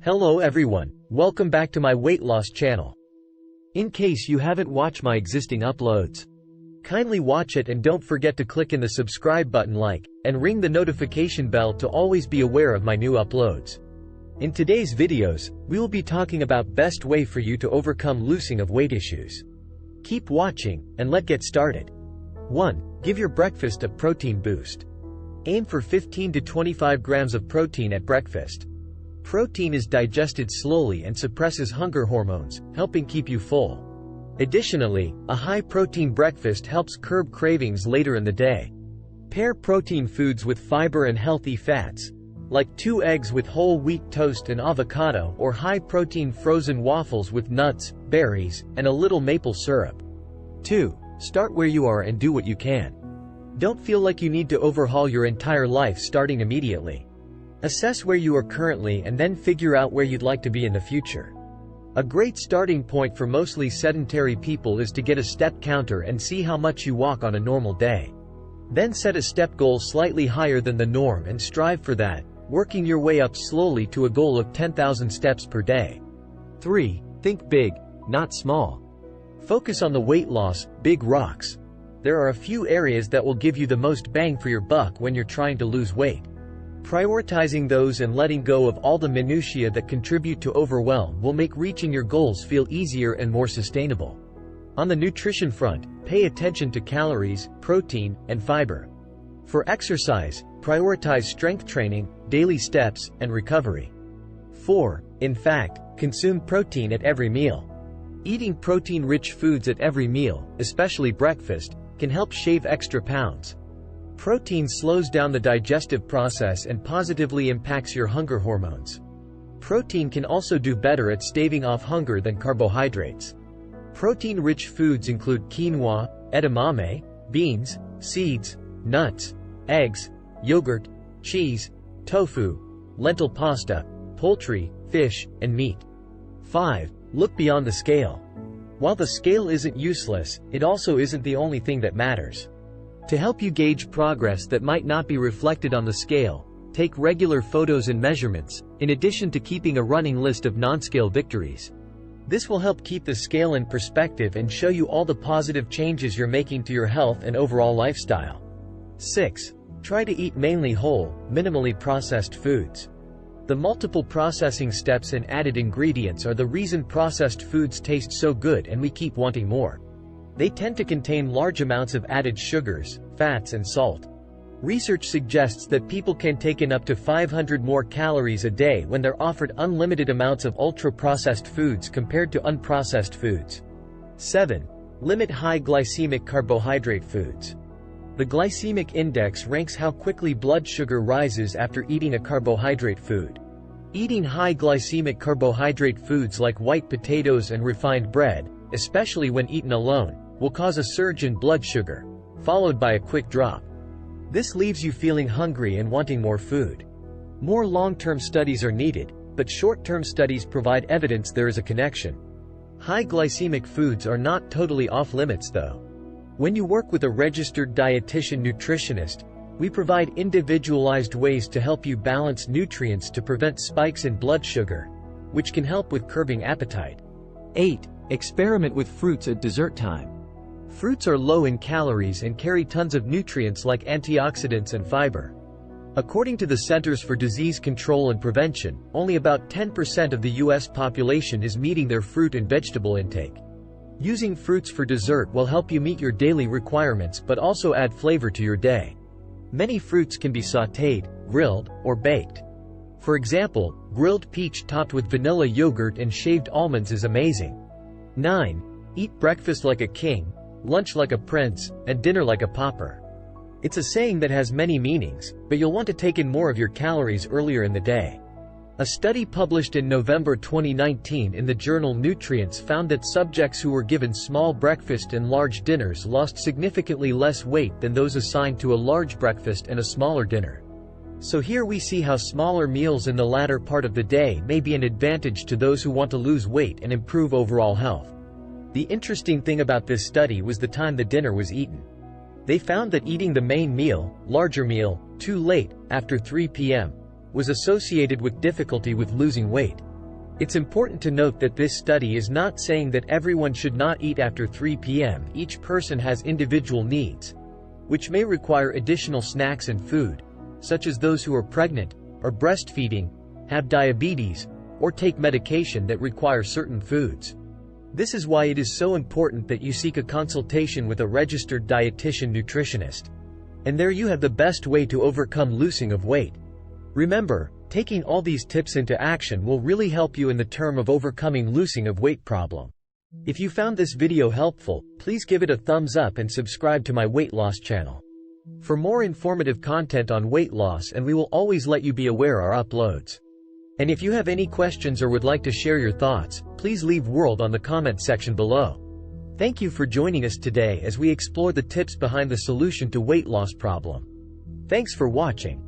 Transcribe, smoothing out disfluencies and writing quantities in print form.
Hello everyone, welcome back to my weight loss channel. In case you haven't watched my existing uploads, kindly watch it and don't forget to click in the subscribe button and ring the notification bell to always be aware of my new uploads. In today's videos, we will be talking about best way for you to overcome losing of weight issues. Keep watching, and let's get started. 1. Give your breakfast a protein boost. Aim for 15 to 25 grams of protein at breakfast. Protein is digested slowly and suppresses hunger hormones, helping keep you full. Additionally, a high-protein breakfast helps curb cravings later in the day. Pair protein foods with fiber and healthy fats, like 2 eggs with whole wheat toast and avocado, or high-protein frozen waffles with nuts, berries, and a little maple syrup. 2. Start where you are and do what you can. Don't feel like you need to overhaul your entire life starting immediately. Assess where you are currently and then figure out where you'd like to be in the future. A great starting point for mostly sedentary people is to get a step counter and see how much you walk on a normal day. Then set a step goal slightly higher than the norm and strive for that, working your way up slowly to a goal of 10,000 steps per day. 3. Think big, not small. Focus on the weight loss, big rocks. There are a few areas that will give you the most bang for your buck when you're trying to lose weight. Prioritizing those and letting go of all the minutiae that contribute to overwhelm will make reaching your goals feel easier and more sustainable. On the nutrition front, pay attention to calories, protein, and fiber. For exercise, prioritize strength training, daily steps, and recovery. 4. In fact, consume protein at every meal. Eating protein-rich foods at every meal, especially breakfast, can help shave extra pounds. Protein slows down the digestive process and positively impacts your hunger hormones. Protein can also do better at staving off hunger than carbohydrates. Protein-rich foods include quinoa, edamame, beans, seeds, nuts, eggs, yogurt, cheese, tofu, lentil pasta, poultry, fish, and meat. 5. Look beyond the scale. While the scale isn't useless, it also isn't the only thing that matters. To help you gauge progress that might not be reflected on the scale, take regular photos and measurements, in addition to keeping a running list of non-scale victories. This will help keep the scale in perspective and show you all the positive changes you're making to your health and overall lifestyle. 6. Try to eat mainly whole, minimally processed foods. The multiple processing steps and added ingredients are the reason processed foods taste so good and we keep wanting more. They tend to contain large amounts of added sugars, fats, and salt. Research suggests that people can take in up to 500 more calories a day when they're offered unlimited amounts of ultra-processed foods compared to unprocessed foods. 7. Limit high glycemic carbohydrate foods. The glycemic index ranks how quickly blood sugar rises after eating a carbohydrate food. Eating high glycemic carbohydrate foods like white potatoes and refined bread, especially when eaten alone, will cause a surge in blood sugar, followed by a quick drop. This leaves you feeling hungry and wanting more food. More long-term studies are needed, but short-term studies provide evidence there is a connection. High glycemic foods are not totally off-limits though. When you work with a registered dietitian nutritionist, we provide individualized ways to help you balance nutrients to prevent spikes in blood sugar, which can help with curbing appetite. 8. Experiment with fruits at dessert time. Fruits are low in calories and carry tons of nutrients like antioxidants and fiber. According to the Centers for Disease Control and Prevention, only about 10% of the U.S. population is meeting their fruit and vegetable intake. Using fruits for dessert will help you meet your daily requirements but also add flavor to your day. Many fruits can be sautéed, grilled, or baked. For example, grilled peach topped with vanilla yogurt and shaved almonds is amazing. 9. Eat breakfast like a king, lunch like a prince, and dinner like a pauper. It's a saying that has many meanings, but you'll want to take in more of your calories earlier in the day. A study published in November 2019 in the journal Nutrients found that subjects who were given small breakfast and large dinners lost significantly less weight than those assigned to a large breakfast and a smaller dinner. So here we see how smaller meals in the latter part of the day may be an advantage to those who want to lose weight and improve overall health. The interesting thing about this study was the time the dinner was eaten. They found that eating the main meal, larger meal, too late, after 3 p.m., was associated with difficulty with losing weight. It's important to note that this study is not saying that everyone should not eat after 3 p.m. Each person has individual needs, which may require additional snacks and food, such as those who are pregnant, are breastfeeding, have diabetes, or take medication that require certain foods. This is why it is so important that you seek a consultation with a registered dietitian nutritionist. And there you have the best way to overcome losing of weight. Remember, taking all these tips into action will really help you in the term of overcoming losing of weight problem. If you found this video helpful, please give it a thumbs up and subscribe to my weight loss channel for more informative content on weight loss, and we will always let you be aware our uploads. And if you have any questions or would like to share your thoughts, please leave world on the comment section below. Thank you for joining us today as we explore the tips behind the solution to weight loss problem. Thanks for watching.